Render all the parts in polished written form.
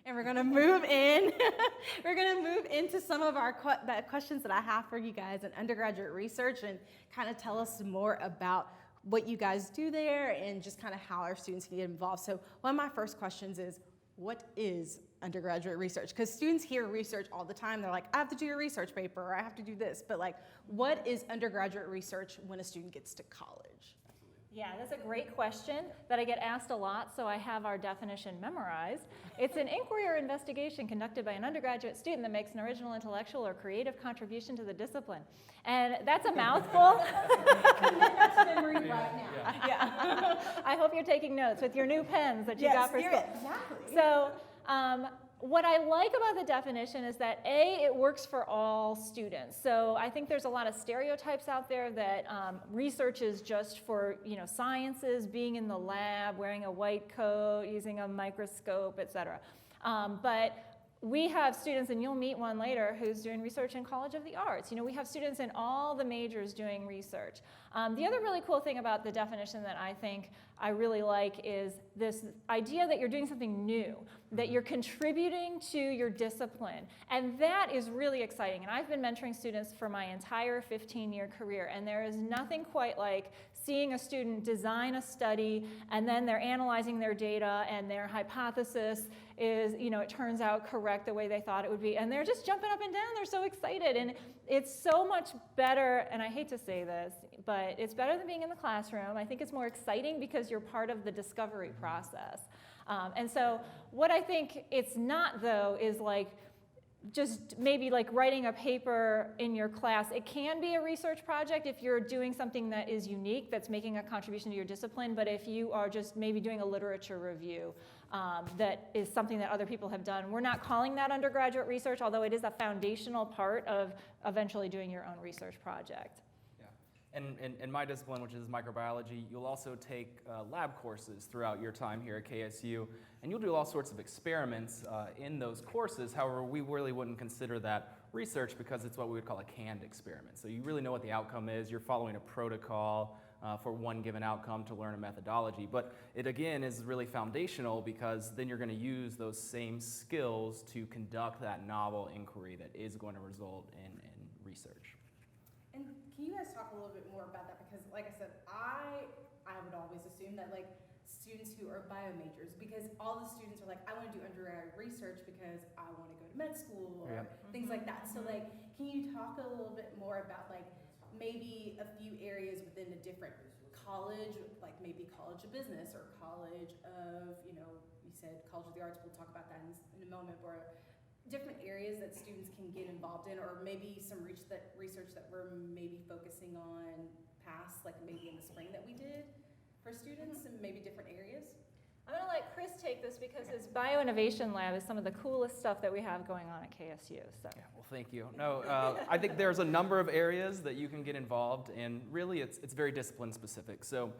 and we're going to move in. We're going to move into some of our questions that I have for you guys in undergraduate research and kind of tell us more about what you guys do there and just kind of how our students can get involved. So one of my first questions is, what is undergraduate research? Because students hear research all the time. They're like, I have to do a research paper, or I have to do this. But like, what is undergraduate research when a student gets to college? Yeah, that's a great question that I get asked a lot, so I have our definition memorized. It's an inquiry or investigation conducted by an undergraduate student that makes an original intellectual or creative contribution to the discipline. And that's a mouthful. Memory right now. Yeah. I hope you're taking notes with your new pens that you got for school. Exactly. So, what I like about the definition is that A, it works for all students. So I think there's a lot of stereotypes out there that research is just for, sciences, being in the lab, wearing a white coat, using a microscope, et cetera. But we have students, and you'll meet one later, who's doing research in College of the Arts. We have students in all the majors doing research. The other really cool thing about the definition that I think I really like is this idea that you're doing something new, that you're contributing to your discipline. And that is really exciting. And I've been mentoring students for my entire 15-year career, and there is nothing quite like seeing a student design a study, and then they're analyzing their data, and their hypothesis is, it turns out correct the way they thought it would be. And they're just jumping up and down. They're so excited. And it's so much better, and I hate to say this, but it's better than being in the classroom. I think it's more exciting because you're part of the discovery process. And so what I think it's not, though, is just maybe writing a paper in your class. It can be a research project if you're doing something that is unique, that's making a contribution to your discipline, but if you are just maybe doing a literature review, that is something that other people have done. We're not calling that undergraduate research, although it is a foundational part of eventually doing your own research project. And in my discipline, which is microbiology, you'll also take lab courses throughout your time here at KSU, and you'll do all sorts of experiments in those courses. However, we really wouldn't consider that research because it's what we would call a canned experiment. So you really know what the outcome is. You're following a protocol for one given outcome to learn a methodology. But it, again, is really foundational because then you're going to use those same skills to conduct that novel inquiry that is going to result in research. And can you guys talk a little bit more about that? Because like I said, I would always assume that students who are bio majors, because all the students are like, I want to do undergraduate research because I want to go to med school or things like that. So can you talk a little bit more about maybe a few areas within a different college, like maybe College of Business or College of, you said College of the Arts, we'll talk about that in a moment, or different areas that students can get involved in, or maybe some research that we're maybe focusing on past, maybe in the spring that we did for students in maybe different areas? I'm going to let Chris take this because his Bioinnovation Lab is some of the coolest stuff that we have going on at KSU. So. Yeah, well, thank you. No, I think there's a number of areas that you can get involved in. Really, it's very discipline specific. So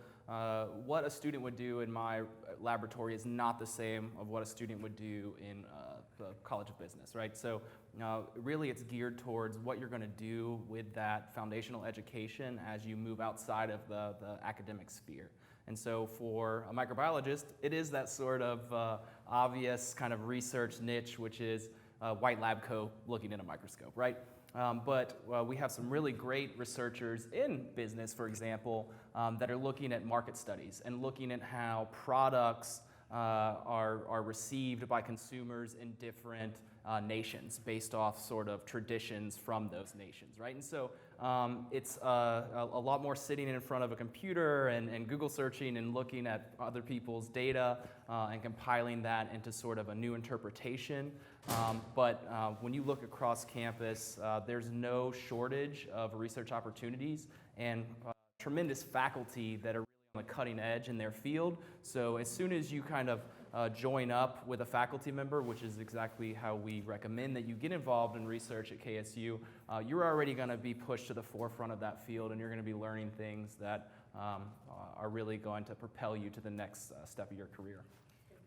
what a student would do in my laboratory is not the same of what a student would do in the College of Business, right? So really it's geared towards what you're going to do with that foundational education as you move outside of the academic sphere. And so for a microbiologist, it is that sort of obvious kind of research niche, which is a white lab coat looking in a microscope, right? But we have some really great researchers in business, for example, that are looking at market studies and looking at how products are received by consumers in different nations based off sort of traditions from those nations, right? And so it's a lot more sitting in front of a computer and Google searching and looking at other people's data and compiling that into sort of a new interpretation. But when you look across campus, there's no shortage of research opportunities and tremendous faculty that are on the cutting edge in their field. So as soon as you kind of join up with a faculty member, which is exactly how we recommend that you get involved in research at KSU, you're already going to be pushed to the forefront of that field, and you're going to be learning things that are really going to propel you to the next step of your career.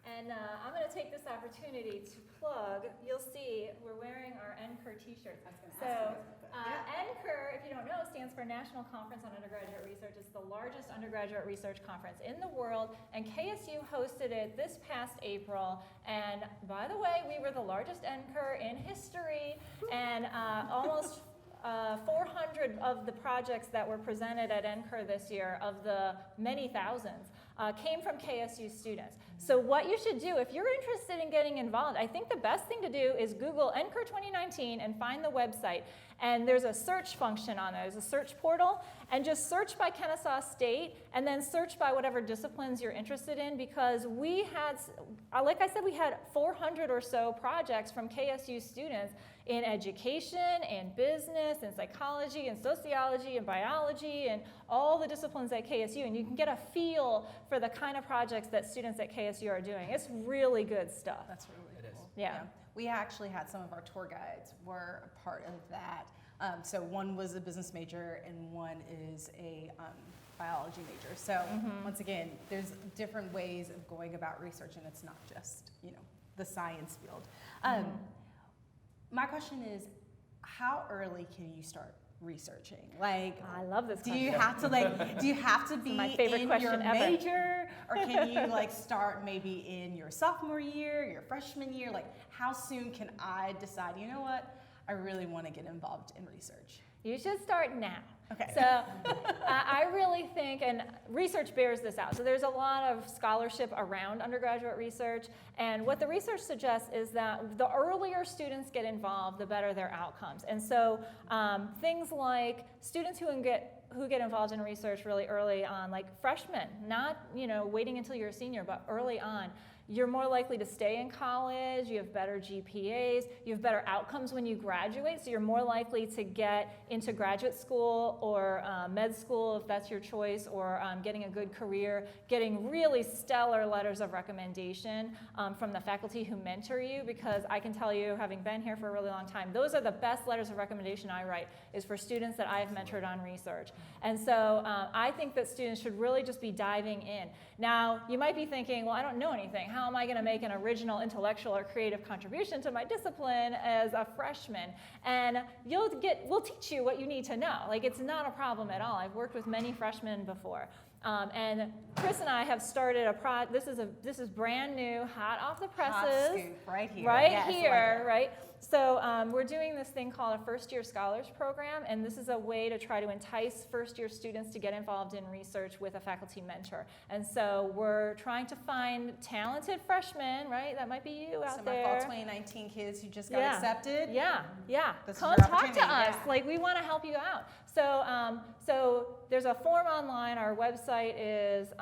And I'm going to take this opportunity to plug. You'll see we're wearing our NCUR t-shirts. So NCUR, if you don't know, stands for National Conference on Undergraduate Research. It's the largest undergraduate research conference in the world, and KSU hosted it this past April. And by the way, we were the largest NCUR in history, and almost 400 of the projects that were presented at NCUR this year, of the many thousands, came from KSU students. So what you should do, if you're interested in getting involved, I think the best thing to do is Google NCUR 2019 and find the website. And there's a search function on there. There's a search portal, and just search by Kennesaw State, and then search by whatever disciplines you're interested in, because we had, like I said, we had 400 or so projects from KSU students in education, and business, and psychology, and sociology, and biology, and all the disciplines at KSU. And you can get a feel for the kind of projects that students at KSU are doing. It's really good stuff. That's really cool. Yeah. We actually had some of our tour guides were a part of that. So one was a business major and one is a biology major. So once again, there's different ways of going about research, and it's not just, the science field. My question is, how early can you start researching? Like, I love this question. Do you have to be my favorite in question your ever. major, or can you start maybe in your sophomore year, your freshman year? Like, how soon can I decide, you know what, I really want to get involved in research? You should start now. Okay. So I really think, and research bears this out, so there's a lot of scholarship around undergraduate research, and what the research suggests is that the earlier students get involved, the better their outcomes. And so things like students who get involved in research really early on, like freshmen, not waiting until you're a senior, but early on, you're more likely to stay in college, you have better GPAs, you have better outcomes when you graduate, so you're more likely to get into graduate school or med school if that's your choice, or getting a good career, getting really stellar letters of recommendation from the faculty who mentor you, because I can tell you, having been here for a really long time, those are the best letters of recommendation I write, is for students that I have mentored on research. And so I think that students should really just be diving in. Now, you might be thinking, well, I don't know anything. How am I going to make an original intellectual or creative contribution to my discipline as a freshman? And we'll teach you what you need to know. Like, it's not a problem at all. I've worked with many freshmen before. And Chris and I have started this is brand new, hot off the presses. Hot scoop, right here. Right yes, here, right? So we're doing this thing called a first-year scholars program, and this is a way to try to entice first-year students to get involved in research with a faculty mentor. And so we're trying to find talented freshmen, right? That might be you out there. Some of fall 2019 kids who just got accepted. Yeah. Come talk to us. Like, we want to help you out. So there's a form online. Our website is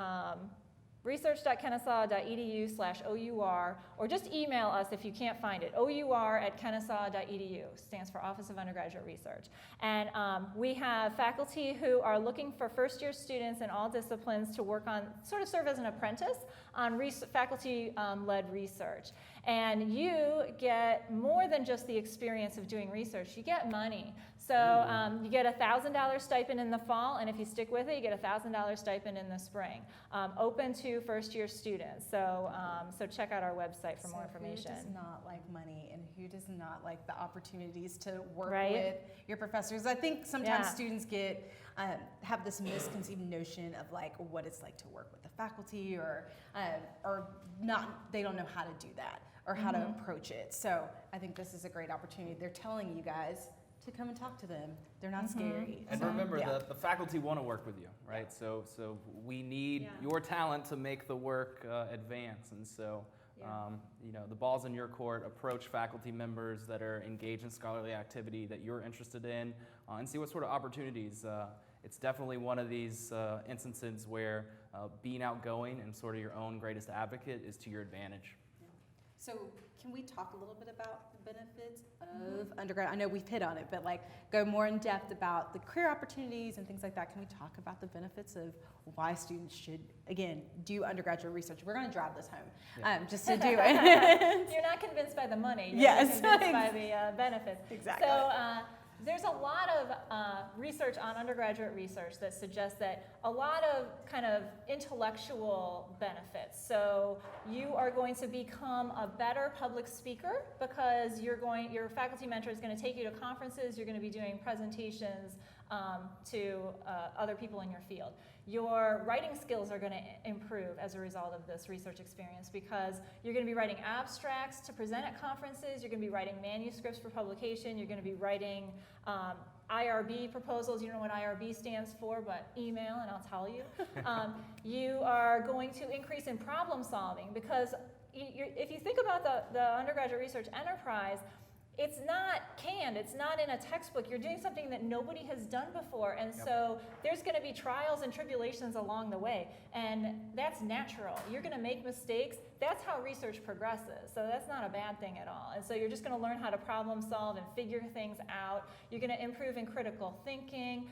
research.kennesaw.edu/OUR, or just email us if you can't find it. OUR@kennesaw.edu stands for Office of Undergraduate Research. And we have faculty who are looking for first-year students in all disciplines to work on, sort of serve as an apprentice on faculty-led research. And you get more than just the experience of doing research. You get money. So you get a $1,000 stipend in the fall, and if you stick with it, you get a $1,000 stipend in the spring, open to first-year students. So check out our website for more information. Who does not like money, and who does not like the opportunities to work Right? with your professors? I think sometimes students have this misconceived notion of like what it's like to work with the faculty, or not. They don't know how to do that or how to approach it. So I think this is a great opportunity. They're telling you guys to come and talk to them. They're not scary. And So, remember, yeah. the faculty want to work with you, right? So we need your talent to make the work advance. And so, the ball's in your court. Approach faculty members that are engaged in scholarly activity that you're interested in, and see what sort of opportunities. It's definitely one of these instances where being outgoing and sort of your own greatest advocate is to your advantage. So can we talk a little bit about the benefits of undergrad? I know we've hit on it, but go more in depth about the career opportunities and things like that. Can we talk about the benefits of why students should, again, do undergraduate research? We're going to drive this home just to do it. You're not convinced by the money. You're Yes. convinced by the benefits. Exactly. So There's a lot of research on undergraduate research that suggests that a lot of kind of intellectual benefits. So you are going to become a better public speaker because your faculty mentor is going to take you to conferences, you're going to be doing presentations to other people in your field. Your writing skills are going to improve as a result of this research experience because you're going to be writing abstracts to present at conferences, you're going to be writing manuscripts for publication, you're going to be writing IRB proposals. You don't know what IRB stands for, but email and I'll tell you. You are going to increase in problem solving because if you think about the undergraduate research enterprise, it's not canned, it's not in a textbook. You're doing something that nobody has done before, and so there's going to be trials and tribulations along the way, and that's natural. You're going to make mistakes. That's how research progresses, so that's not a bad thing at all. And so you're just going to learn how to problem solve and figure things out. You're going to improve in critical thinking.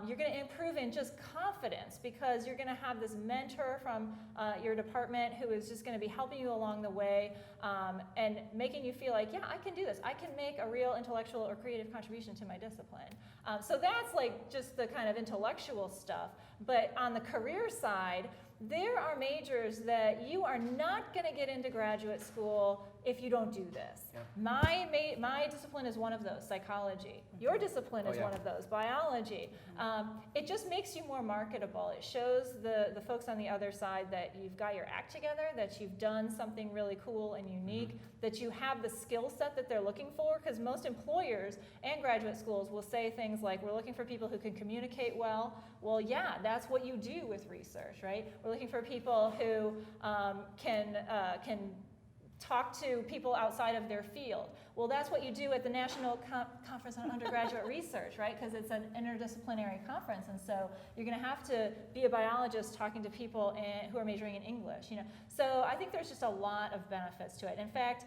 You're going to improve in just confidence because you're going to have this mentor from your department who is just going to be helping you along the way and making you feel like, yeah, I can do this. I can make a real intellectual or creative contribution to my discipline. So that's like just the kind of intellectual stuff. But on the career side, there are majors that you are not going to get into graduate school if you don't do this. Yep. My discipline is one of those, psychology. Your discipline is one of those, biology. It just makes you more marketable. It shows the folks on the other side that you've got your act together, that you've done something really cool and unique, that you have the skill set that they're looking for, because most employers and graduate schools will say things like, we're looking for people who can communicate well. Well, yeah, that's what you do with research, right? We're looking for people who can talk to people outside of their field. Well, that's what you do at the National Conference on Undergraduate Research, right? Because it's an interdisciplinary conference, and so you're going to have to be a biologist talking to people who are majoring in English, you know. So I think there's just a lot of benefits to it. In fact,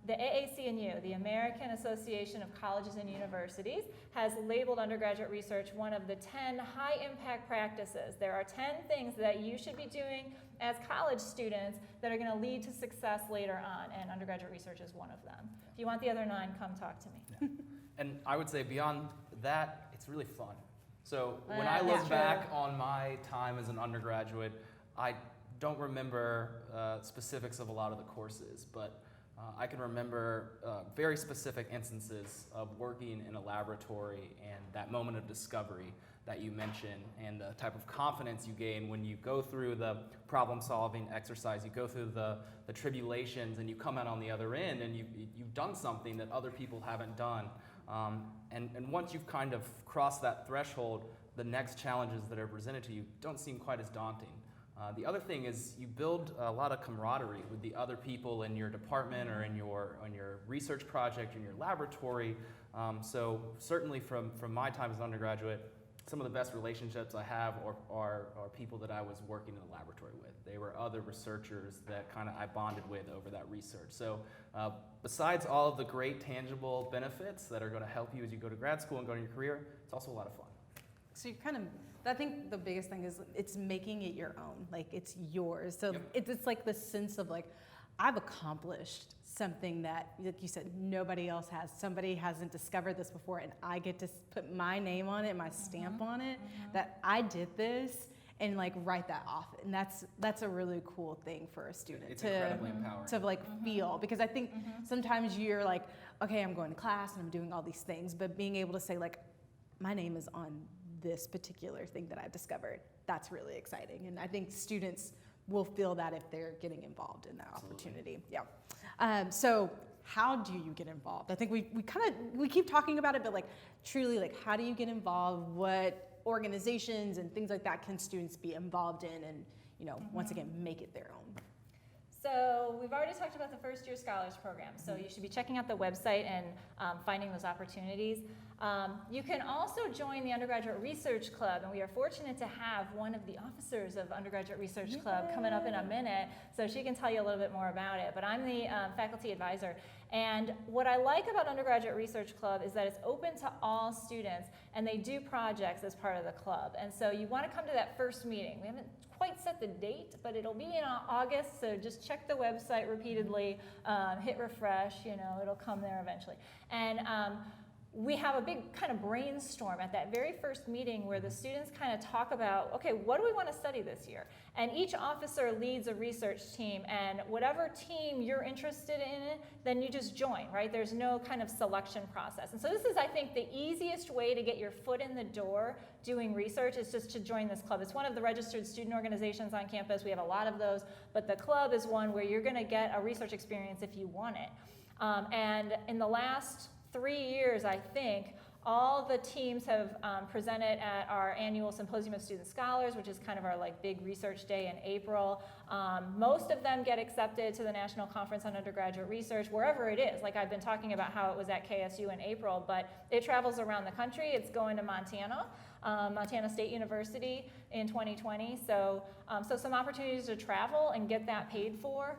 the AAC&U, the American Association of Colleges and Universities, has labeled undergraduate research one of the 10 high-impact practices. There are 10 things that you should be doing as college students that are going to lead to success later on, and undergraduate research is one of them. If you want the other 9, come talk to me. Yeah. And I would say beyond that, it's really fun. So when I look back on my time as an undergraduate, I don't remember specifics of a lot of the courses, but I can remember very specific instances of working in a laboratory and that moment of discovery that you mentioned and the type of confidence you gain when you go through the problem-solving exercise, you go through the tribulations, and you come out on the other end and you've done something that other people haven't done. And once you've kind of crossed that threshold, the next challenges that are presented to you don't seem quite as daunting. The other thing is you build a lot of camaraderie with the other people in your department or in your research project, in your laboratory. So certainly from my time as an undergraduate, some of the best relationships I have are people that I was working in the laboratory with. They were other researchers that kind of I bonded with over that research. So besides all of the great tangible benefits that are going to help you as you go to grad school and go to your career, it's also a lot of fun. So you kind of, I think the biggest thing is it's making it your own, like it's yours. So it's like the sense of like, I've accomplished something that, like you said, nobody else has. Somebody hasn't discovered this before, and I get to put my name on it, my stamp on it, that I did this, and like write that off. And that's a really cool thing for a student to like feel, because I think sometimes you're like, okay, I'm going to class and I'm doing all these things, but being able to say like, my name is on this particular thing that I've discovered, that's really exciting. And I think students will feel that if they're getting involved in that opportunity. Yeah. So how do you get involved? I think we keep talking about it, but like truly, like how do you get involved? What organizations and things like that can students be involved in, and once again, make it their own? So we've already talked about the first year scholars program. So you should be checking out the website and finding those opportunities. You can also join the Undergraduate Research Club, and we are fortunate to have one of the officers of Undergraduate Research Club coming up in a minute, so she can tell you a little bit more about it. But I'm the faculty advisor, and what I like about Undergraduate Research Club is that it's open to all students, and they do projects as part of the club. And so you want to come to that first meeting. We haven't quite set the date, but it'll be in August, so just check the website repeatedly, hit refresh, it'll come there eventually. And we have a big kind of brainstorm at that very first meeting where the students kind of talk about, okay, what do we want to study this year? And each officer leads a research team, and whatever team you're interested in, then you just join, right? There's no kind of selection process. And so this is, I think, the easiest way to get your foot in the door doing research is just to join this club. It's one of the registered student organizations on campus. We have a lot of those, but the club is one where you're going to get a research experience if you want it. And in the last 3 years, I think, all the teams have presented at our annual Symposium of Student Scholars, which is kind of our like big research day in April. Most of them get accepted to the National Conference on Undergraduate Research, wherever it is. Like I've been talking about how it was at KSU in April, but it travels around the country. It's going to Montana, Montana State University in 2020. So some opportunities to travel and get that paid for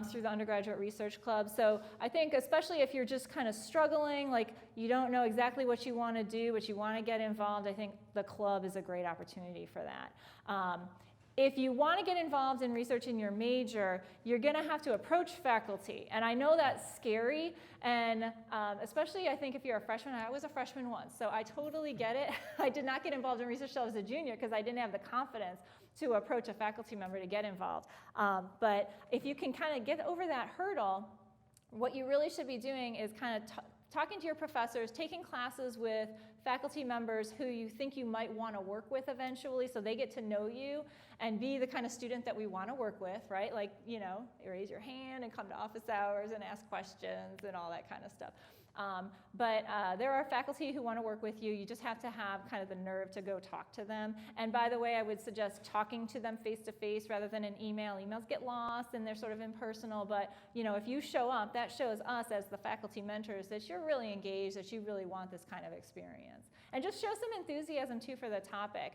through the Undergraduate Research Club. So I think especially if you're just kind of struggling, like you don't know exactly what you want to do, but you want to get involved, I think the club is a great opportunity for that. If you want to get involved in research in your major, you're going to have to approach faculty. And I know that's scary, and especially I think if you're a freshman. I was a freshman once, so I totally get it. I did not get involved in research until I was a junior because I didn't have the confidence to approach a faculty member to get involved. But if you can kind of get over that hurdle, what you really should be doing is kind of talking to your professors, taking classes with faculty members who you think you might want to work with eventually, so they get to know you and be the kind of student that we want to work with, right? Like, you know, raise your hand and come to office hours and ask questions and all that kind of stuff. But there are faculty who want to work with you. You just have to have kind of the nerve to go talk to them. And by the way, I would suggest talking to them face to face rather than an email. Emails get lost and they're sort of impersonal, but you know, if you show up, that shows us as the faculty mentors that you're really engaged, that you really want this kind of experience. And just show some enthusiasm too for the topic.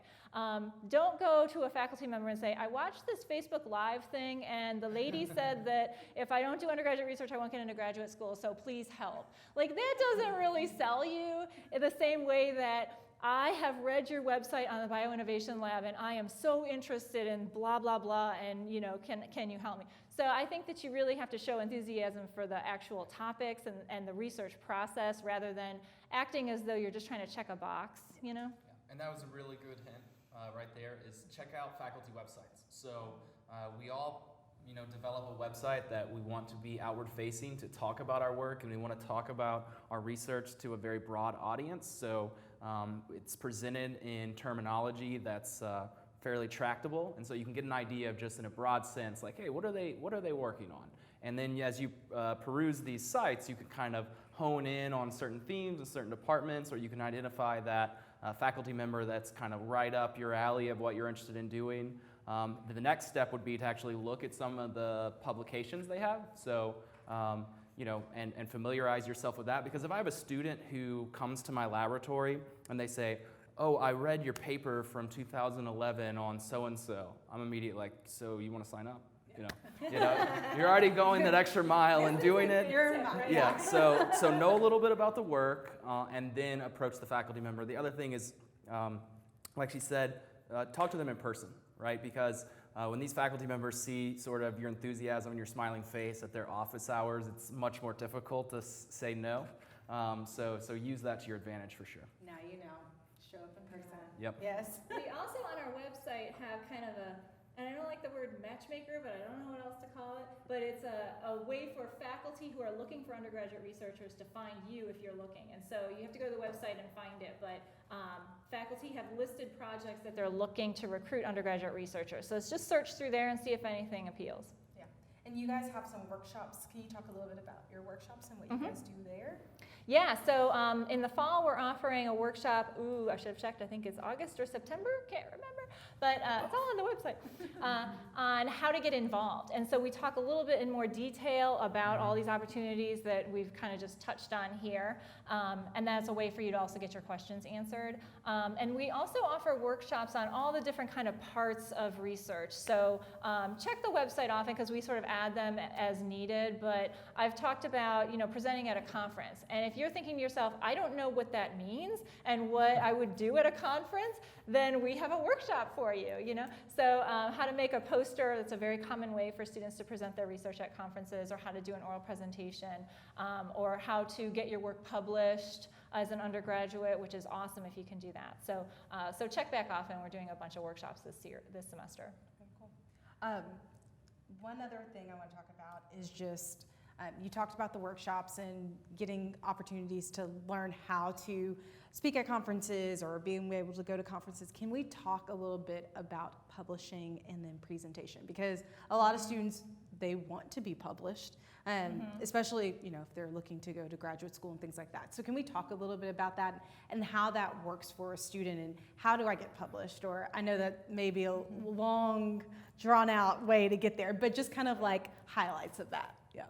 Don't go to a faculty member and say, I watched this Facebook Live thing and the lady said that if I don't do undergraduate research, I won't get into graduate school, so please help. Like that doesn't really sell you in the same way that I have read your website on the Bioinnovation Lab and I am so interested in blah, blah, blah, and you know, can you help me? So I think that you really have to show enthusiasm for the actual topics and the research process rather than acting as though you're just trying to check a box, you know? Yeah. And that was a really good hint right there, is check out faculty websites. So we all develop a website that we want to be outward facing to talk about our work, and we want to talk about our research to a very broad audience. So it's presented in terminology that's fairly tractable, and so you can get an idea of just in a broad sense, like, hey, what are they working on? And then as you peruse these sites, you can kind of hone in on certain themes and certain departments, or you can identify that faculty member that's kind of right up your alley of what you're interested in doing. The next step would be to actually look at some of the publications they have. So, and familiarize yourself with that. Because if I have a student who comes to my laboratory and they say, oh, I read your paper from 2011 on so-and-so, I'm immediately like, so you want to sign up? You're already going that extra mile and doing it. Yeah, so know a little bit about the work and then approach the faculty member. The other thing is, like she said, talk to them in person, right? Because when these faculty members see sort of your enthusiasm and your smiling face at their office hours, it's much more difficult to say no. So use that to your advantage for sure. Now you know. Show up in person. Yep. Yes. We also on our website have kind of and I don't like the word matchmaker, but I don't know what else to call it, but it's a way for faculty who are looking for undergraduate researchers to find you if you're looking. And so you have to go to the website and find it, but faculty have listed projects that they're looking to recruit undergraduate researchers. So it's just search through there and see if anything appeals. Yeah. And you guys have some workshops. Can you talk a little bit about your workshops and what you guys do there? Yeah, so in the fall we're offering a workshop, I should have checked, I think it's August or September, can't remember, but it's all on the website, on how to get involved. And so we talk a little bit in more detail about all these opportunities that we've kind of just touched on here, and that's a way for you to also get your questions answered. And we also offer workshops on all the different kind of parts of research. So check the website often because we sort of add them as needed, but I've talked about, presenting at a conference. And if you're thinking to yourself, I don't know what that means and what I would do at a conference, then we have a workshop for you, So how to make a poster, that's a very common way for students to present their research at conferences, or how to do an oral presentation, or how to get your work published as an undergraduate, which is awesome if you can do that. So check back often. We're doing a bunch of workshops this semester. Okay, cool. One other thing I want to talk about is just, you talked about the workshops and getting opportunities to learn how to speak at conferences or being able to go to conferences. Can we talk a little bit about publishing and then presentation? Because a lot of students, they want to be published, especially if they're looking to go to graduate school and things like that. So can we talk a little bit about that and how that works for a student, and how do I get published? Or I know that may be a long, drawn out way to get there, but just kind of like highlights of that. Yeah.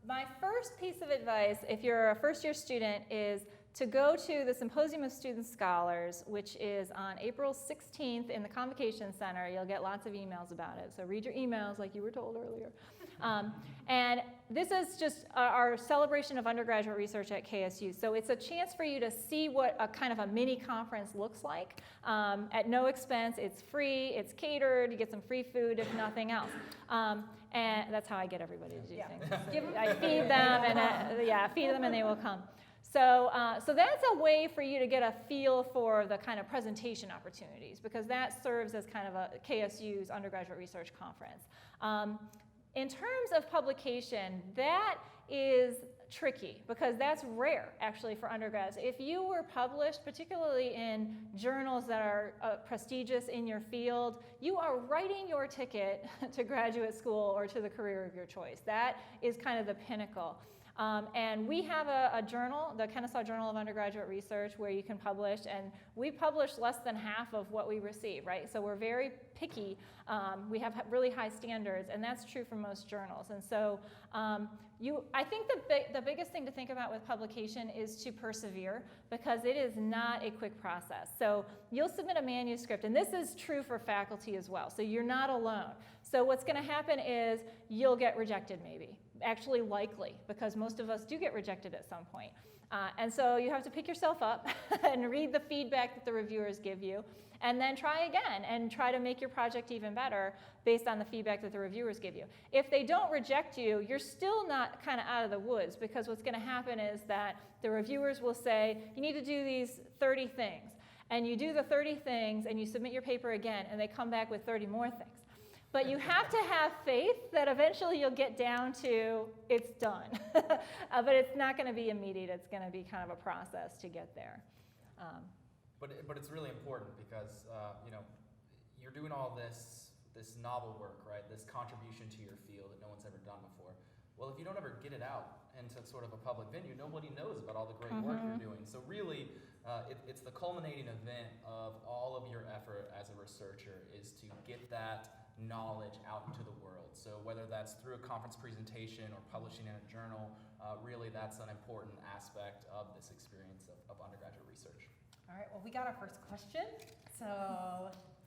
My first piece of advice, if you're a first-year student, is to go to the Symposium of Student Scholars, which is on April 16th in the Convocation Center. You'll get lots of emails about it, so read your emails like you were told earlier. And this is just our celebration of undergraduate research at KSU. So it's a chance for you to see what a kind of a mini conference looks like at no expense. It's free, it's catered, you get some free food if nothing else. And that's how I get everybody to do things. I feed them, and feed them and they will come. So that's a way for you to get a feel for the kind of presentation opportunities, because that serves as kind of a KSU's undergraduate research conference. In terms of publication, that is tricky because that's rare actually for undergrads. If you were published, particularly in journals that are prestigious in your field, you are writing your ticket to graduate school or to the career of your choice. That is kind of the pinnacle. And we have a journal, the Kennesaw Journal of Undergraduate Research, where you can publish, and we publish less than half of what we receive, right? So we're very picky. We have really high standards, and that's true for most journals. And so I think the biggest thing to think about with publication is to persevere, because it is not a quick process. So you'll submit a manuscript, and this is true for faculty as well, so you're not alone. So what's going to happen is you'll get rejected maybe. Actually likely, because most of us do get rejected at some point. And so you have to pick yourself up and read the feedback that the reviewers give you, and then try again and try to make your project even better based on the feedback that the reviewers give you. If they don't reject you, you're still not kind of out of the woods, because what's going to happen is that the reviewers will say, you need to do these 30 things. And you do the 30 things and you submit your paper again, and they come back with 30 more things. But you have to have faith that eventually you'll get down to it's done. But it's not going to be immediate. It's going to be kind of a process to get there. But it's really important because you're doing all this novel work, right? This contribution to your field that no one's ever done before. Well, if you don't ever get it out into sort of a public venue, nobody knows about all the great work you're doing. So really, it's the culminating event of all of your effort as a researcher is to get that knowledge out into the world. So whether that's through a conference presentation or publishing in a journal, really that's an important aspect of this experience of undergraduate research. All right, well, we got our first question. So,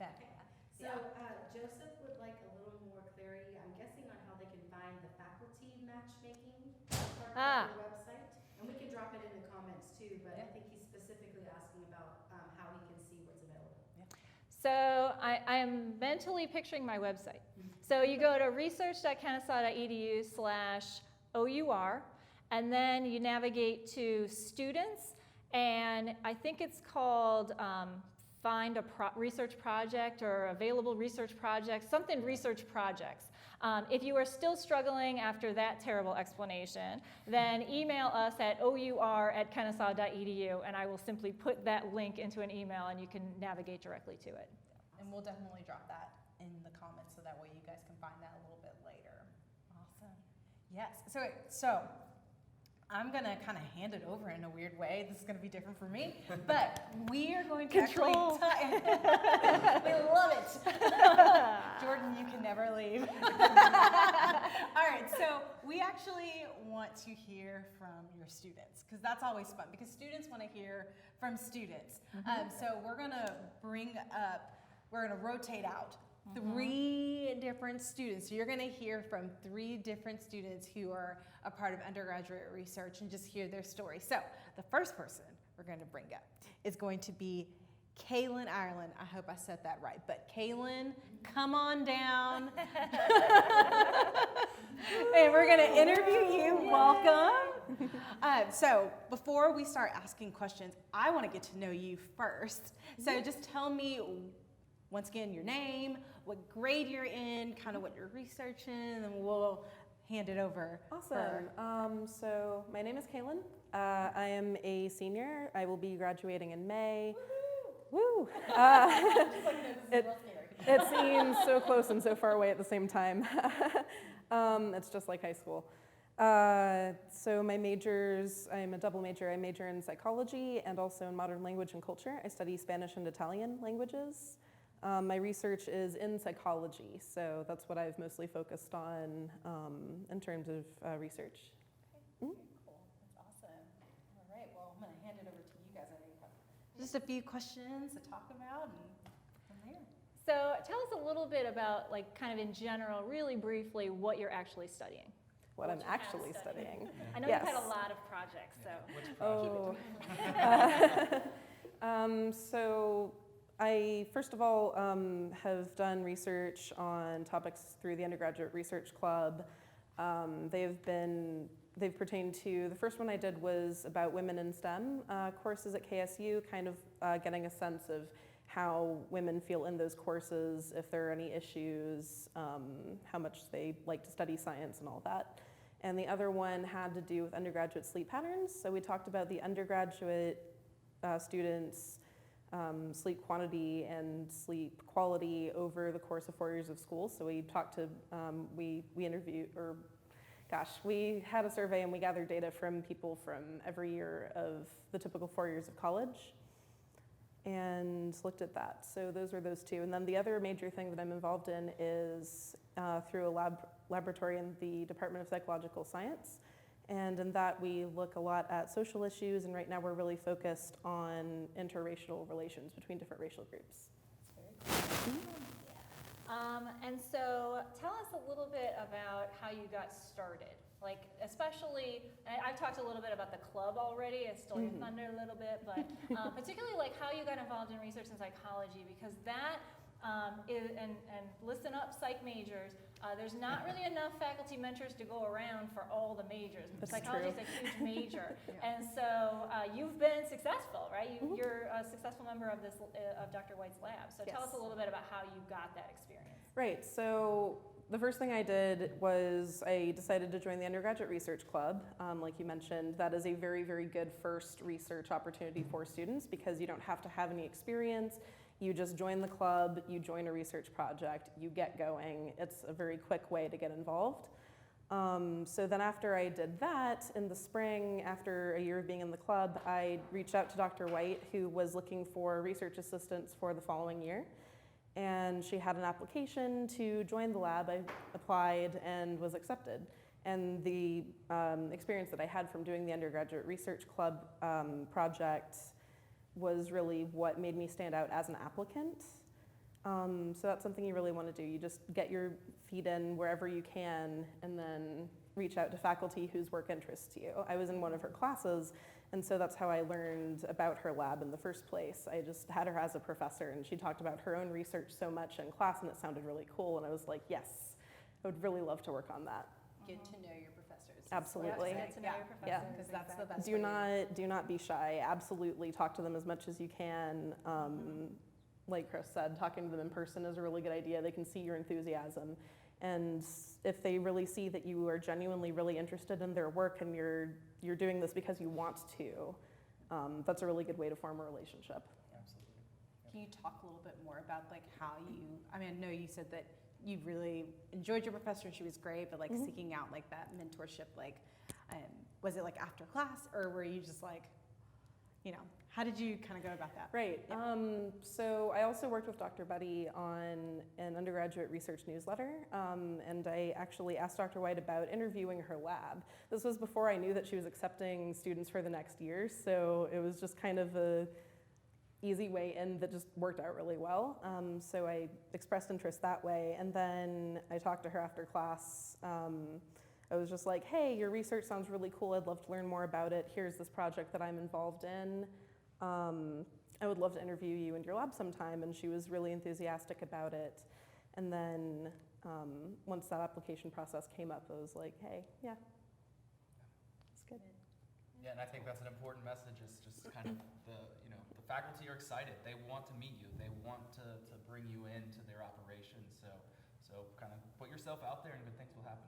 Beck. So Joseph would like a little more clarity, I'm guessing, on how they can find the faculty matchmaking part of the website. And we can drop it in the comments too, but I think he's specifically asking about how he can see what's available. So I am mentally picturing my website. So you go to research.kennesaw.edu/OUR, and then you navigate to students, and I think it's called find a research project or available research project, something research projects. If you are still struggling after that terrible explanation, then email us at our@kennesaw.edu, and I will simply put that link into an email and you can navigate directly to it. And we'll definitely drop that in the comments so that way you guys can find that a little bit later. Awesome. Yes. So I'm going to kind of hand it over in a weird way. This is going to be different for me. But we are going to Control. We love it. Jordan, you can never leave. All right. So we actually want to hear from your students, because that's always fun, because students want to hear from students. So we're going to rotate out 3 different students. So you're going to hear from 3 different students who are a part of undergraduate research and just hear their story. So the first person we're going to bring up is going to be Kaylin Ireland. I hope I said that right. But Kaylin, come on down. And we're going to interview you. Welcome. So before we start asking questions, I want to get to know you first. So just tell me, once again, your name, what grade you're in, kind of what you're researching, and we'll hand it over. Awesome. So my name is Kaylin. I am a senior. I will be graduating in May. Woo! It seems so close and so far away at the same time. It's just like high school. So my majors, I'm a double major. I major in psychology and also in modern language and culture. I study Spanish and Italian languages. My research is in psychology, so that's what I've mostly focused on in terms of research. Cool. That's awesome. All right. Well, I'm going to hand it over to you guys. I know you have just a few questions to talk about, and from there. So tell us a little bit about, like, kind of in general, really briefly, what you're actually studying. What I'm you have actually studying. I know Yes. you've had a lot of projects, so. Which project? So I, first of all, have done research on topics through the Undergraduate Research Club. They've pertained to, the first one I did was about women in STEM courses at KSU, kind of getting a sense of how women feel in those courses, if there are any issues, how much they like to study science and all that. And the other one had to do with undergraduate sleep patterns. So we talked about the undergraduate students' sleep quantity and sleep quality over the course of 4 years of school. So we talked to, we interviewed, or gosh, we had a survey and we gathered data from people from every year of the typical 4 years of college and looked at that. So those were those 2. And then the other major thing that I'm involved in is through a laboratory in the Department of Psychological Science. And in that we look a lot at social issues, and right now we're really focused on interracial relations between different racial groups. And so tell us a little bit about how you got started. Like, especially, I've talked a little bit about the club already, I stole your thunder a little bit, but particularly like how you got involved in research in psychology, because that is, and listen up, psych majors, there's not really enough faculty mentors to go around for all the majors. Psychology is a huge major. And so you've been successful, right? You're a successful member of this, of Dr. White's lab. So tell us a little bit about how you got that experience. Right, so the first thing I did was I decided to join the Undergraduate Research Club. Like you mentioned, that is a very, very good first research opportunity for students because you don't have to have any experience. You just join the club, you join a research project, you get going. It's a very quick way to get involved. So then after I did that, in the spring, after a year of being in the club, I reached out to Dr. White, who was looking for research assistants for the following year. And she had an application to join the lab. I applied and was accepted. And the experience that I had from doing the Undergraduate Research Club project was really what made me stand out as an applicant. So that's something you really want to do. You just get your feet in wherever you can and then reach out to faculty whose work interests you. I was in one of her classes, and so that's how I learned about her lab in the first place. I just had her as a professor, and she talked about her own research so much in class, and it sounded really cool, and I was like, yes, I would really love to work on that. Get to know your professors. Absolutely. Get to know your professor. Yeah. Because that's the best Do way. not be shy. Absolutely talk to them as much as you can. Like Chris said, talking to them in person is a really good idea. They can see your enthusiasm. And if they really see that you are genuinely really interested in their work and you're doing this because you want to, that's a really good way to form a relationship. Absolutely. Can you talk a little bit more about like how you, I mean, I know you said that you really enjoyed your professor, she was great, but like seeking out like that mentorship, like, was it like after class or were you just like, you know, how did you kind of go about that? Right. Yeah. So I also worked with Dr. Buddy on an undergraduate research newsletter, and I actually asked Dr. White about interviewing her lab. This was before I knew that she was accepting students for the next year, so it was just kind of easy way in that just worked out really well. So I expressed interest that way. And then I talked to her after class. I was just like, hey, your research sounds really cool. I'd love to learn more about it. Here's this project that I'm involved in. I would love to interview you in your lab sometime. And she was really enthusiastic about it. And then once that application process came up, I was like, hey, yeah, it's good. Yeah, and I think that's an important message. Is just kind of the faculty are excited. They want to meet you. They want to bring you into their operations. So kind of put yourself out there, and good things will happen.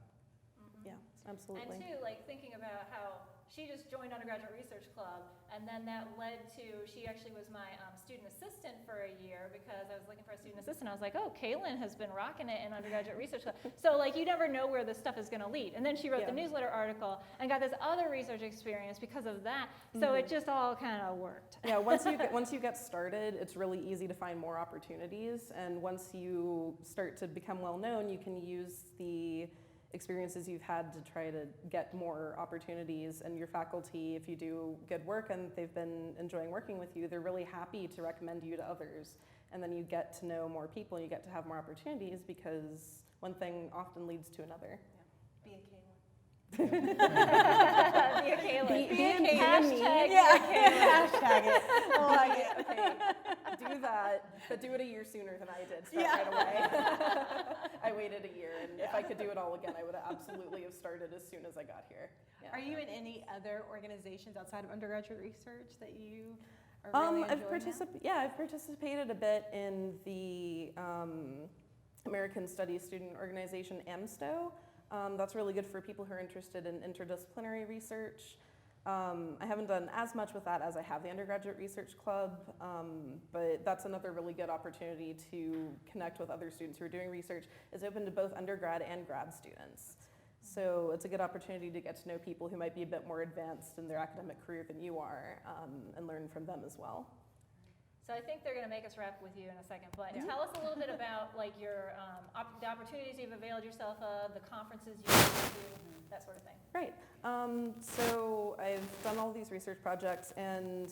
Yeah, absolutely. And too, like thinking about how she just joined Undergraduate Research Club, and then that led to, she actually was my student assistant for a year because I was looking for a student assistant. I was like, oh, Kaylin has been rocking it in Undergraduate Research Club. So like you never know where this stuff is gonna lead. And then she wrote the newsletter article and got this other research experience because of that. So it just all kind of worked. Yeah, once you get started, it's really easy to find more opportunities. And once you start to become well known, you can use the experiences you've had to try to get more opportunities, and your faculty, if you do good work and they've been enjoying working with you, they're really happy to recommend you to others. And then you get to know more people and you get to have more opportunities because one thing often leads to another. Be a Kaylin. Be a Kaylin. Be a Kaylin. Hashtag Yeah. be a Kaylin. Hashtag it. I like it. Okay, do that, but do it a year sooner than I did. Start right away. I waited a year, and if I could do it all again, I would absolutely have started as soon as I got here. Yeah. Are you in any other organizations outside of undergraduate research that you are really enjoying now? I've participated a bit in the American Studies Student Organization, AMSTO. That's really good for people who are interested in interdisciplinary research. I haven't done as much with that as I have the Undergraduate Research Club, but that's another really good opportunity to connect with other students who are doing research. It's open to both undergrad and grad students. So it's a good opportunity to get to know people who might be a bit more advanced in their academic career than you are, and learn from them as well. So I think they're going to make us wrap with you in a second, but tell us a little bit about like your the opportunities you've availed yourself of, the conferences you've been to, that sort of thing. Right. So I've done all these research projects, and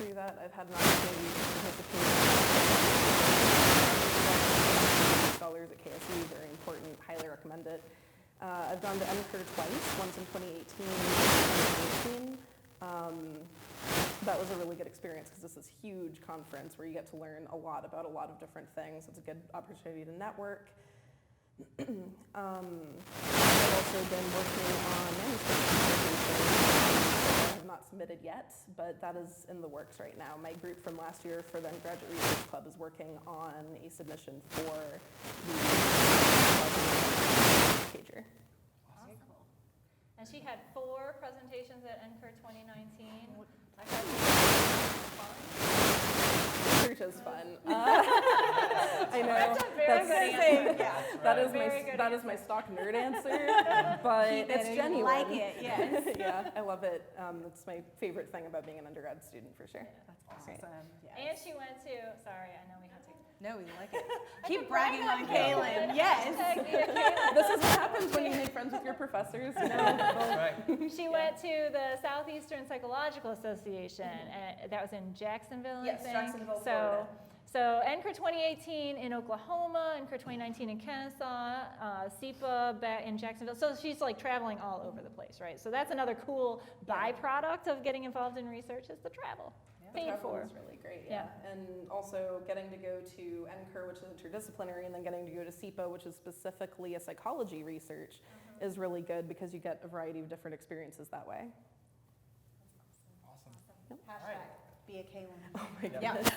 through that I've had an opportunity to participate in scholars at KSU. Very important. Highly recommend it. I've gone to NCUR twice, once in 2018 and 2019. That was a really good experience because it's this huge conference where you get to learn a lot about a lot of different things. It's a good opportunity to network. I've also been working on manuscript I have not submitted yet, but that is in the works right now. My group from last year for the Undergraduate Research Club is working on a submission for the pager. And she had 4 presentations at NCUR 2019. I heard research is fun. I know. That's a very good answer. Yeah. That is my stock nerd answer, but it's genuine. Like it, yes. Yeah, I love it. It's my favorite thing about being an undergrad student for sure. That's awesome. Yes. And she went to, sorry, I know we have to. No, we like it. I Keep can bragging brag on Kaylin. Kaylin. Yes. Hashtag be a Kaylin. This is what happens when you make friends with your professors. You know? That's right. She went to the Southeastern Psychological Association, and that was in Jacksonville, Yes, I think. Jacksonville, Florida. So NCUR 2018 in Oklahoma, NCUR 2019 in Kennesaw, SEPA back in Jacksonville. So she's like traveling all over the place, right? So that's another cool byproduct of getting involved in research is the travel. The Paid travel for. is really great, yeah. And also getting to go to NCUR, which is interdisciplinary, and then getting to go to SEPA, which is specifically a psychology research, is really good because you get a variety of different experiences that way. Awesome. Hashtag be a Kaylin. Oh my Yeah. goodness.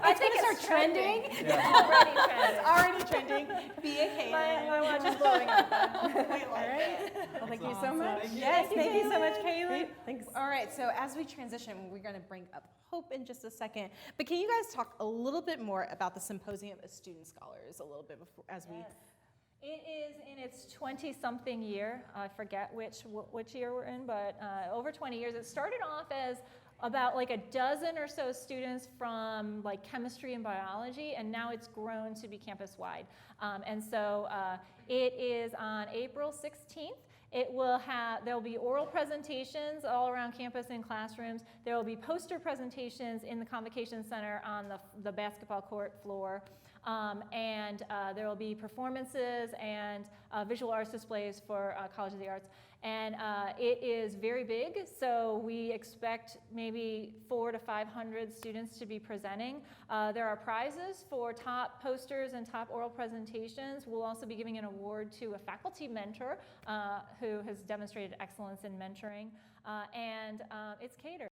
I think it's trending. Yeah. Already trending. It's already trending. Be a Kaylin. My watch is blowing up. We like it. Well, thank you That's so awesome. much. Thank you. Yes, thank you so much, Kaylin. Great, thanks. All right, so as we transition, we're going to bring up Hope in just a second. But can you guys talk a little bit more about the Symposium of Student Scholars a little bit before, as we... It is in its 20-something year. I forget which year we're in, but over 20 years. It started off as about like a dozen or so students from like chemistry and biology, and now it's grown to be campus-wide. And so it is on April 16th, There will be oral presentations all around campus in classrooms. There will be poster presentations in the Convocation Center on the basketball court floor. And there will be performances and visual arts displays for College of the Arts. And it is very big, so we expect maybe 400 to 500 students to be presenting. There are prizes for top posters and top oral presentations. We'll also be giving an award to a faculty mentor who has demonstrated excellence in mentoring, and it's catered.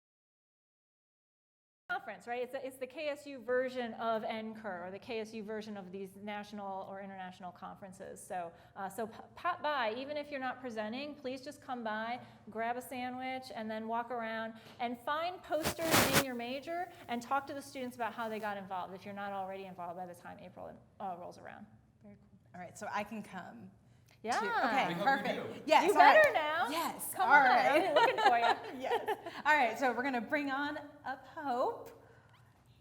Conference, right? It's the KSU version of NCUR, or the KSU version of these national or international conferences. So pop by, even if you're not presenting, please just come by, grab a sandwich, and then walk around and find posters in your major and talk to the students about how they got involved if you're not already involved by the time April rolls around. Very cool. All right, so I can come. Yeah. Okay, We hope perfect. you do. Yes. You all right. better now. Yes. Come all on. right. I've been looking for you. Yes. All right, so we're going to bring on up Hope.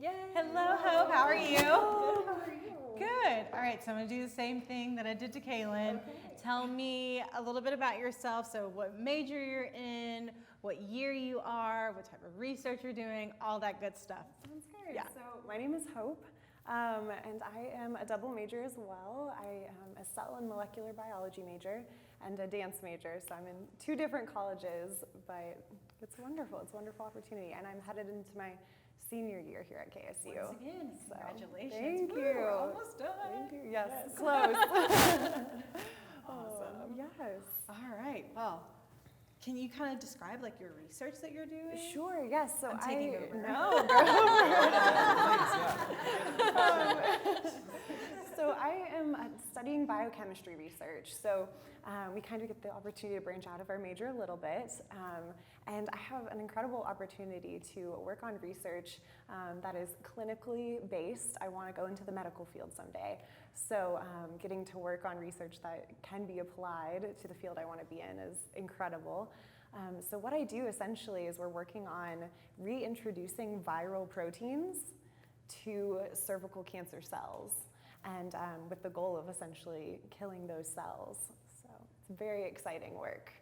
Yay. Hello, Hope. How are you? Good, how are you? Good. All right, so I'm going to do the same thing that I did to Kaylin. Okay. Tell me a little bit about yourself. So what major you're in, what year you are, what type of research you're doing, all that good stuff. Sounds good. Yeah. So my name is Hope, and I am a double major as well. I am a cell and molecular biology major and a dance major. So I'm in 2 different colleges, but it's wonderful. It's a wonderful opportunity, and I'm headed into my senior year here at KSU. Once again, So, congratulations. thank Woo, you. we're almost done. Thank you. Yes, close. Awesome. Yes. All right. Well, can you kind of describe like your research that you're doing? Sure. Yes. So I'm taking over. No. So I am studying biochemistry research. So we kind of get the opportunity to branch out of our major a little bit. And I have an incredible opportunity to work on research that is clinically based. I want to go into the medical field someday. So getting to work on research that can be applied to the field I want to be in is incredible. So what I do essentially is we're working on reintroducing viral proteins to cervical cancer cells, and with the goal of essentially killing those cells. So it's very exciting work.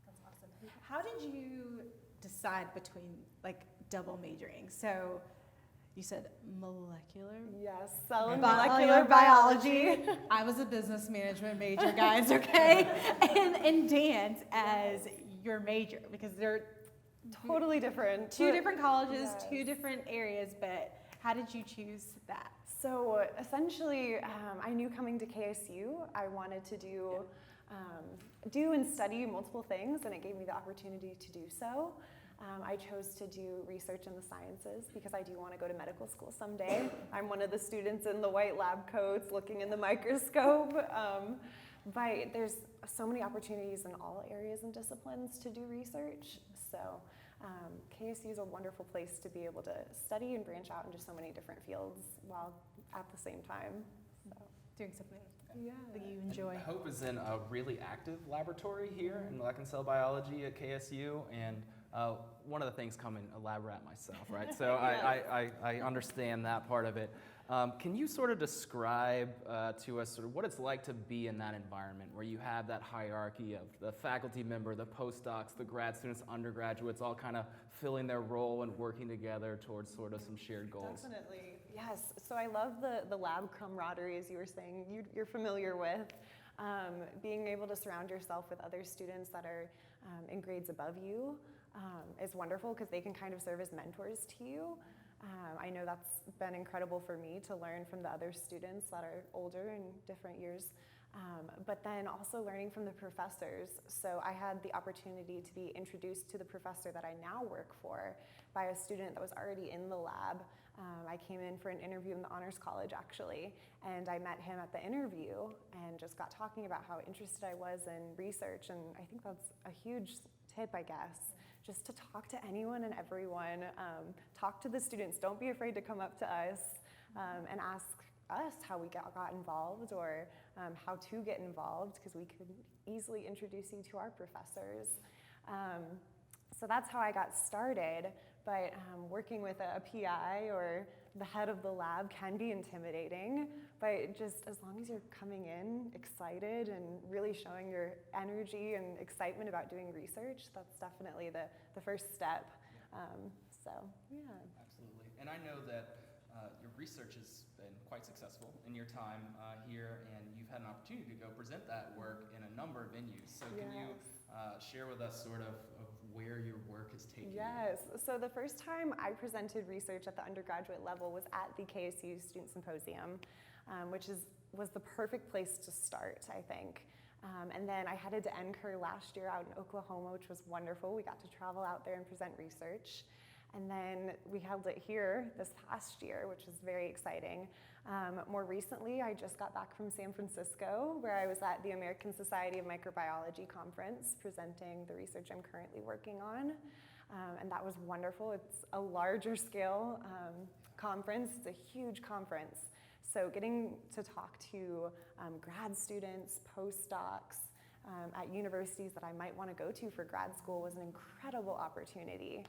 That's awesome. How did you decide between like double majoring? So you said molecular Yes, cell and molecular biology. I was a business management major, guys, okay? and dance as your major, because they're Totally different. 2 different colleges, Yes. 2 different areas, but how did you choose that? So essentially, I knew coming to KSU, I wanted to do and study multiple things, and it gave me the opportunity to do so. I chose to do research in the sciences because I do want to go to medical school someday. I'm one of the students in the white lab coats looking in the microscope. But there's so many opportunities in all areas and disciplines to do research. So KSU is a wonderful place to be able to study and branch out into so many different fields while at the same time. So. Doing something Yeah. that you enjoy. Hope is in a really active laboratory here in molecular cell biology at KSU, and one of the things coming a lab rat myself, right? So I understand that part of it. Can you sort of describe to us sort of what it's like to be in that environment where you have that hierarchy of the faculty member, the postdocs, the grad students, undergraduates, all kind of filling their role and working together towards sort of some shared goals? Definitely, yes. So I love the lab camaraderie, as you were saying, you're familiar with. Being able to surround yourself with other students that are in grades above you is wonderful because they can kind of serve as mentors to you. I know that's been incredible for me to learn from the other students that are older in different years, but then also learning from the professors. So I had the opportunity to be introduced to the professor that I now work for by a student that was already in the lab. I came in for an interview in the Honors College, actually, and I met him at the interview and just got talking about how interested I was in research, and I think that's a huge tip, I guess. Just to talk to anyone and everyone, talk to the students. Don't be afraid to come up to us and ask us how we got involved or how to get involved, because we could easily introduce you to our professors. So that's how I got started, but working with a PI or the head of the lab can be intimidating, but just as long as you're coming in excited and really showing your energy and excitement about doing research, that's definitely the first step. So, yeah. Absolutely. And I know that your research has been quite successful in your time here, and you've had an opportunity to go present that work in a number of venues. So can you share with us sort of where your work has taken you? Yes. So the first time I presented research at the undergraduate level was at the KSU Student Symposium, which was the perfect place to start, I think. And then I headed to NCUR last year out in Oklahoma, which was wonderful. We got to travel out there and present research. And then we held it here this past year, which was very exciting. More recently, I just got back from San Francisco, where I was at the American Society of Microbiology conference presenting the research I'm currently working on. And that was wonderful. It's a larger scale conference. It's a huge conference. So getting to talk to grad students, postdocs at universities that I might want to go to for grad school was an incredible opportunity.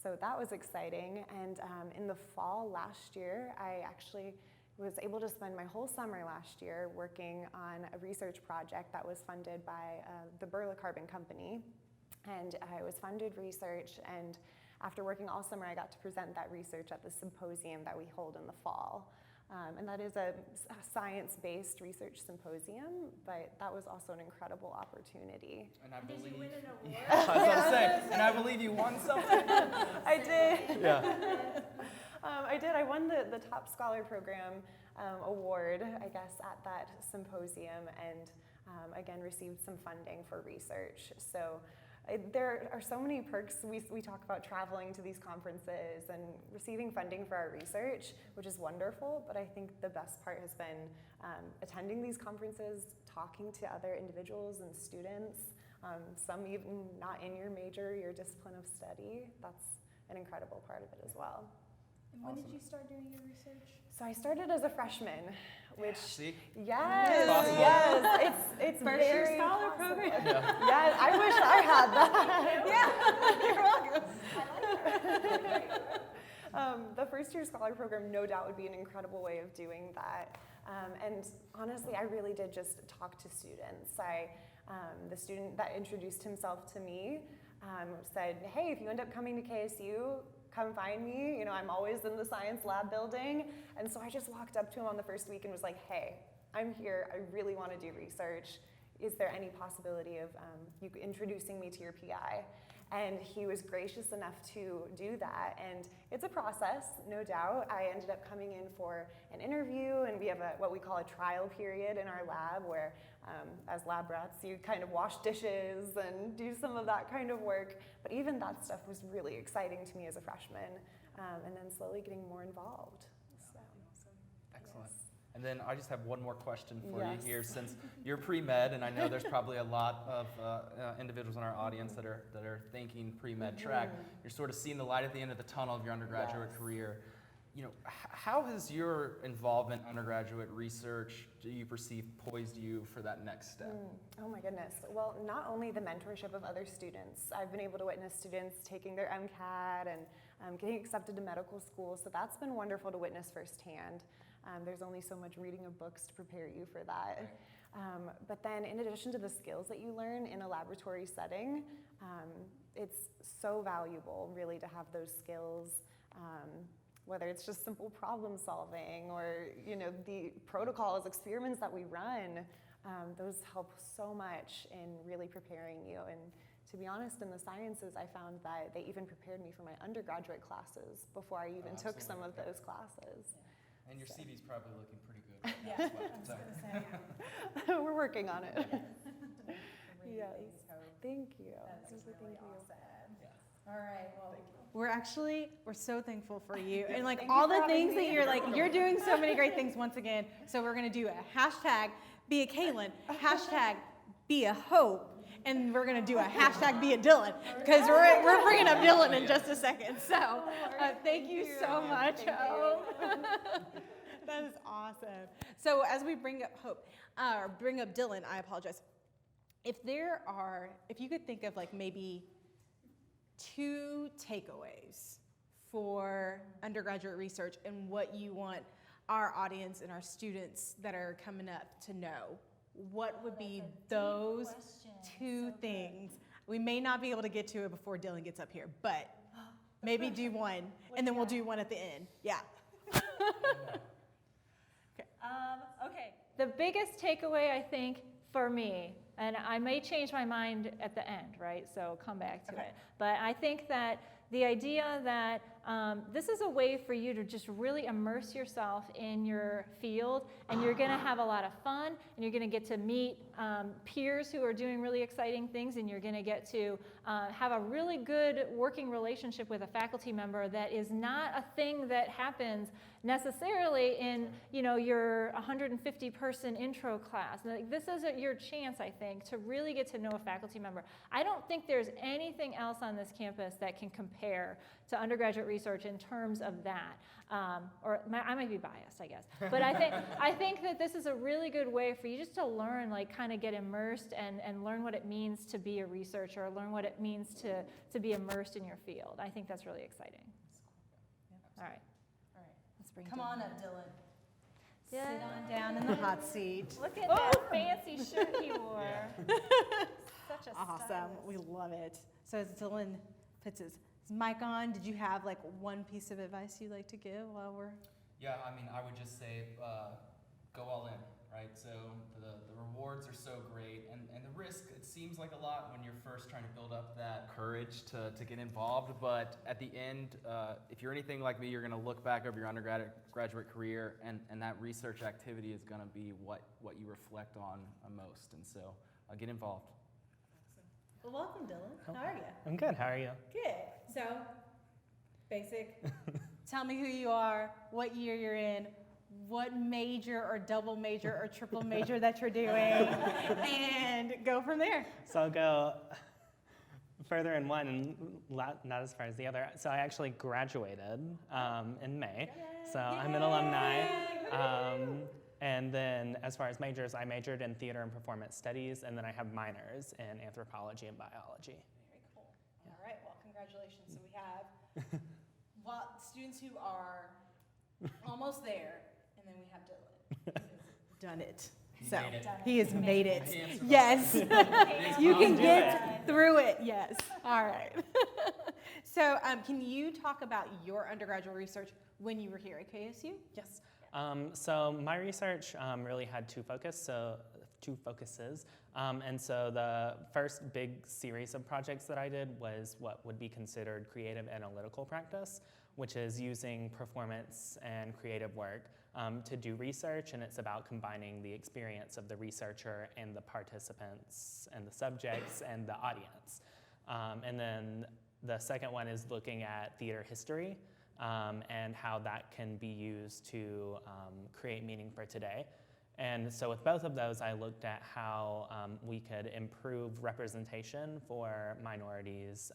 So that was exciting. And in the fall last year, I actually was able to spend my whole summer last year working on a research project that was funded by the Burla Carbon Company. And I was funded research, and after working all summer, I got to present that research at the symposium that we hold in the fall. And that is a science-based research symposium, but that was also an incredible opportunity. And I Did believe, you win an award? Yeah, I was about to say, and I believe you won something. I did. Yeah. I did. I won the Top Scholar Program award, I guess, at that symposium, and again received some funding for research. So there are so many perks. We talk about traveling to these conferences and receiving funding for our research, which is wonderful, but I think the best part has been attending these conferences, talking to other individuals and students, some even not in your major, your discipline of study. That's an incredible part of it as well. And when did you start doing your research? So I started as a freshman, which See? yes, Possible. yes, it's First very year scholar possible. program. Yeah. Yes, I wish I had that. You're welcome. The first year scholar program, no doubt, would be an incredible way of doing that. And honestly, I really did just talk to students. The student that introduced himself to me said, "Hey, if you end up coming to KSU, come find me. You know, I'm always in the science lab building." And so I just walked up to him on the first week and was like, "Hey, I'm here. I really want to do research. Is there any possibility of you introducing me to your PI?" And he was gracious enough to do that. And it's a process, no doubt. I ended up coming in for an interview, and we have what we call a trial period in our lab where, as lab rats, you kind of wash dishes and do some of that kind of work. But even that stuff was really exciting to me as a freshman, and then slowly getting more involved. So, Excellent. yes. And then I just have one more question for Yes. you here, since you're pre-med, and I know there's probably a lot of individuals in our audience that are thinking pre-med track. You're sort of seeing the light at the end of the tunnel of your undergraduate Yes. career. You know, how has your involvement in undergraduate research, do you perceive, poised you for that next step? Oh my goodness. Well, not only the mentorship of other students, I've been able to witness students taking their MCAT and getting accepted to medical school, so that's been wonderful to witness firsthand. There's only so much reading of books to prepare you for that. But then in addition to the skills that you learn in a laboratory setting, it's so valuable really to have those skills, whether it's just simple problem solving or, you know, the protocols, experiments that we run, those help so much in really preparing you. And to be honest, in the sciences, I found that they even prepared me for my undergraduate classes before I even took some of those classes. And your So. CV's probably looking pretty good. Yeah, as well, I was so. gonna say. We're working on it. Yes. Hope. Thank you. That's Thank you, really thank you. awesome. All right, well, We're so thankful for you. And like Thank you all for the having things me. that you're doing so many great things once again. So we're gonna do a hashtag be a Kaylin, hashtag be a Hope, and we're gonna do a hashtag be a Dylan, because we're bringing up Dylan in just a second. So thank you so much, Thank you. Hope. That is awesome. So as we bring up Hope, or bring up Dylan, I apologize. If you could think of like maybe 2 takeaways for undergraduate research and what you want our audience and our students that are coming up to know? What would be those two things? We may not be able to get to it before Dylan gets up here, but maybe do one, and then we'll do one at the end. Yeah. Okay. The biggest takeaway, I think, for me, and I may change my mind at the end, right? So come back to it. But I think that the idea that this is a way for you to just really immerse yourself in your field, and you're going to have a lot of fun, and you're going to get to meet peers who are doing really exciting things, and you're going to get to have a really good working relationship with a faculty member that is not a thing that happens necessarily in your 150-person intro class. Like, this is your chance, I think, to really get to know a faculty member. I don't think there's anything else on this campus that can compare to undergraduate research in terms of that. I might be biased, I guess. But I think that this is a really good way for you just to learn, like kind of get immersed and learn what it means to be a researcher, learn what it means to be immersed in your field. I think that's really exciting. All right. Let's bring Come Dylan. on up, Dylan. Yeah. Sit on down in the hot seat. Look at that fancy shirt he wore. Such a Awesome. stylist. We love it. So as Dylan puts his mic on, did you have like one piece of advice you'd like to give while we're... Yeah, I mean, I would just say go all in, right? So the rewards are so great, and the risk, it seems like a lot when you're first trying to build up that courage to get involved, but at the end, if you're anything like me, you're going to look back over your undergraduate career, and that research activity is going to be what you reflect on most, and so get involved. Well, welcome, Dylan. How are you? I'm good. How are you? Good. So, basic. Tell me who you are, what year you're in, what major or double major or triple major that you're doing, and go from there. So I'll go further in one and not as far as the other. So I actually graduated in May. So I'm an alumni. And then as far as majors, I majored in theater and performance studies, and then I have minors in anthropology and biology. Very cool. All right, well, congratulations. So we have students who are almost there, and then we have Dylan. Who has done it. So he has made it. Yes. You can get through it. Yes. All right. So can you talk about your undergraduate research when you were here at KSU? Yes. So my research really had two focuses. And so the first big series of projects that I did was what would be considered creative analytical practice, which is using performance and creative work to do research, and it's about combining the experience of the researcher and the participants and the subjects and the audience. And then the second one is looking at theater history and how that can be used to create meaning for today. And so with both of those, I looked at how we could improve representation for minorities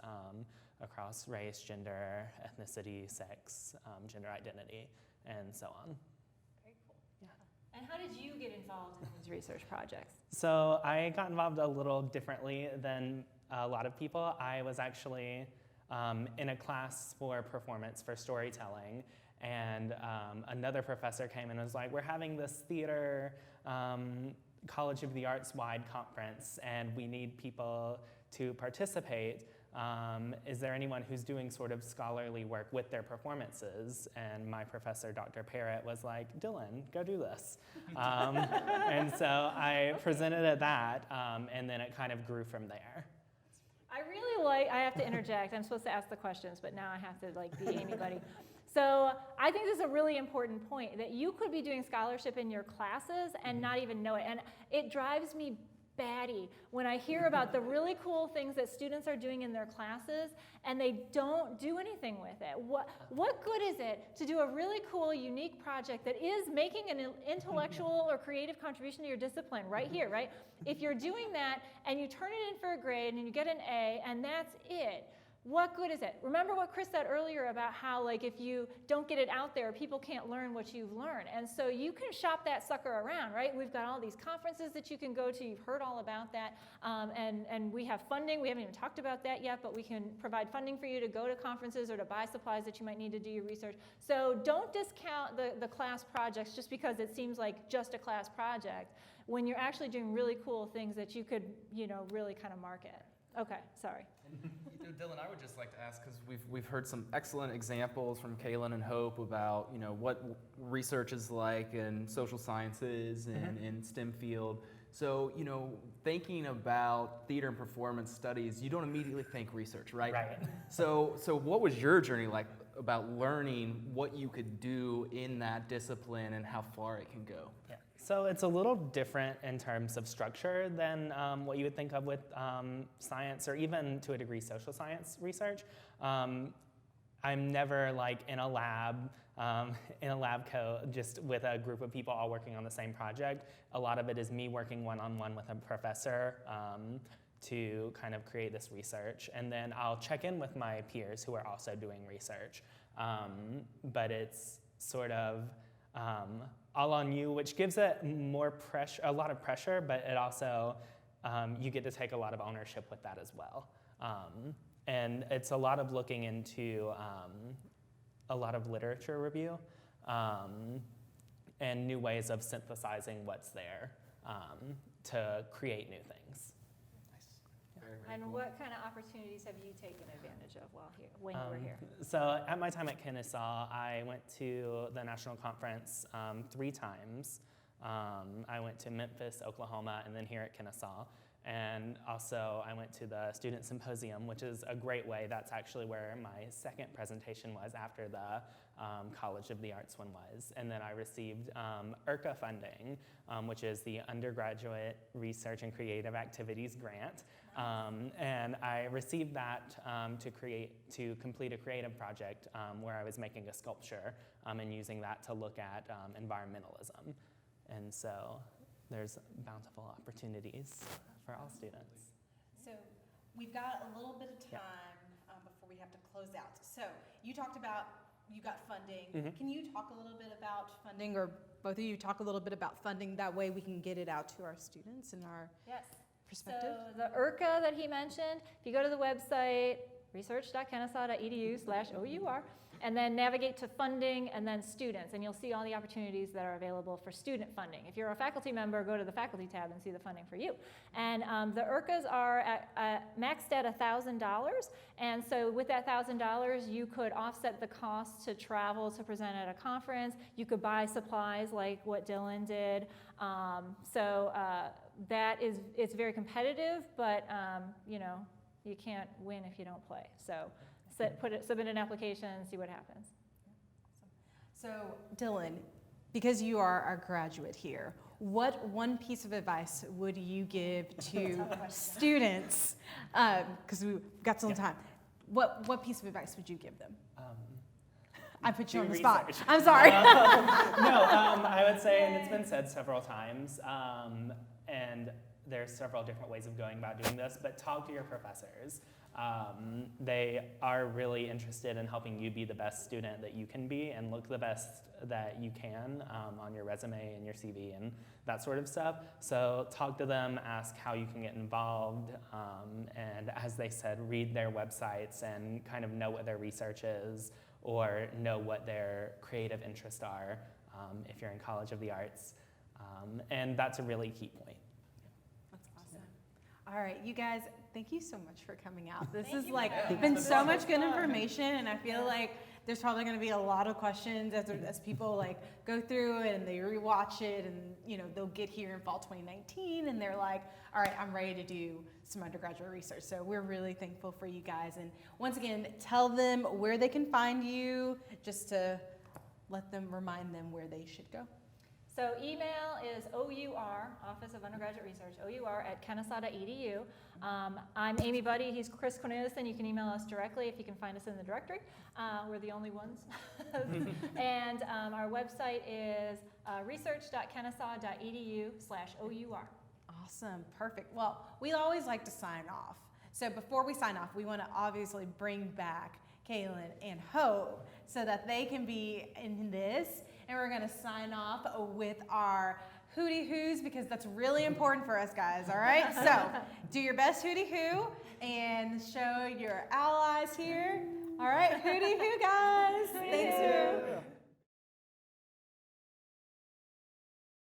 across race, gender, ethnicity, sex, gender identity, and so on. Very cool. Yeah. And how did you get involved in these research projects? So I got involved a little differently than a lot of people. I was actually in a class for performance for storytelling, and another professor came and was like, we're having this theater College of the Arts wide conference, and we need people to participate. Is there anyone who's doing sort of scholarly work with their performances? And my professor, Dr. Parrott, was like, Dylan, go do this. And so I presented at that, and then it kind of grew from there. I have to interject. I'm supposed to ask the questions, but now I have to be anybody. So I think this is a really important point, that you could be doing scholarship in your classes and not even know it. And it drives me batty when I hear about the really cool things that students are doing in their classes and they don't do anything with it. What good is it to do a really cool, unique project that is making an intellectual or creative contribution to your discipline right here, right? If you're doing that and you turn it in for a grade and you get an A and that's it, what good is it? Remember what Chris said earlier about how if you don't get it out there, people can't learn what you've learned. And so you can shop that sucker around, right? We've got all these conferences that you can go to. You've heard all about that. and we have funding. We haven't even talked about that yet, but we can provide funding for you to go to conferences or to buy supplies that you might need to do your research. So don't discount the class projects just because it seems like just a class project when you're actually doing really cool things that you could, really kind of market. Okay, sorry. Dylan, I would just like to ask, because we've heard some excellent examples from Kaylin and Hope about what research is like in social sciences and in STEM field. So thinking about theater and performance studies, you don't immediately think research, right? Right. So what was your journey like about learning what you could do in that discipline and how far it can go? Yeah. So it's a little different in terms of structure than what you would think of with science, or even to a degree social science research. I'm never like in a lab coat just with a group of people all working on the same project. A lot of it is me working one-on-one with a professor to kind of create this research, and then I'll check in with my peers who are also doing research. But it's sort of all on you, which gives it more pressure, a lot of pressure, but it also, you get to take a lot of ownership with that as well. And it's a lot of looking into a lot of literature review and new ways of synthesizing what's there to create new things. And what kind of opportunities have you taken advantage of when you were here? So at my time at Kennesaw, I went to the national conference 3 times. I went to Memphis, Oklahoma, and then here at Kennesaw. And also I went to the Student Symposium, which is a great way. That's actually where my second presentation was after the College of the Arts one was. And then I received IRCA funding, which is the Undergraduate Research and Creative Activities Grant. And I received that to complete a creative project where I was making a sculpture and using that to look at environmentalism. And so there's bountiful opportunities for all students. So we've got a little bit of time before we have to close out. So you talked about you got funding. Mhm. Can you talk a little bit about funding, or both of you talk a little bit about funding? That way we can get it out to our students and our Yes. perspective. So the IRCA that he mentioned, if you go to the website, research.kennesaw.edu/OUR, and then navigate to funding and then students, and you'll see all the opportunities that are available for student funding. If you're a faculty member, go to the faculty tab and see the funding for you. And the IRCAs are maxed at $1,000, and so with that $1,000, you could offset the cost to travel to present at a conference. You could buy supplies like what Dylan did. It's very competitive, but you can't win if you don't play. So submit an application and see what happens. So Dylan, because you are our graduate here, what one piece of advice would you give to students? Because we've got some time. What piece of advice would you give them? I put you on the spot. Research. I'm sorry. I would say, and it's been said several times, and there's several different ways of going about doing this, but talk to your professors. They are really interested in helping you be the best student that you can be and look the best that you can on your resume and your CV and that sort of stuff. So talk to them, ask how you can get involved, and as they said, read their websites and kind of know what their research is or know what their creative interests are if you're in College of the Arts. And that's a really key point. That's awesome. All right, you guys, thank you so much for coming out. This Thank has you like for having been us. so much good information, and I feel like there's probably going to be a lot of questions as people like go through it and they rewatch it, and they'll get here in fall 2019 and they're like, all right, I'm ready to do some undergraduate research. So we're really thankful for you guys, and once again, tell them where they can find you, just to remind them where they should go. So email is OUR, Office of Undergraduate Research, OUR@kennesaw.edu. I'm Amy Buddy, he's Chris Corneliuson. You can email us directly if you can find us in the directory. We're the only ones. And our website is research.kennesaw.edu/OUR. Awesome, perfect. Well, we always like to sign off. So before we sign off, we want to obviously bring back Kaylin and Hope so that they can be in this. And we're going to sign off with our hooty hoos because that's really important for us guys, all right? So do your best hooty hoo and show your allies here. All right, hooty hoo guys. Thanks.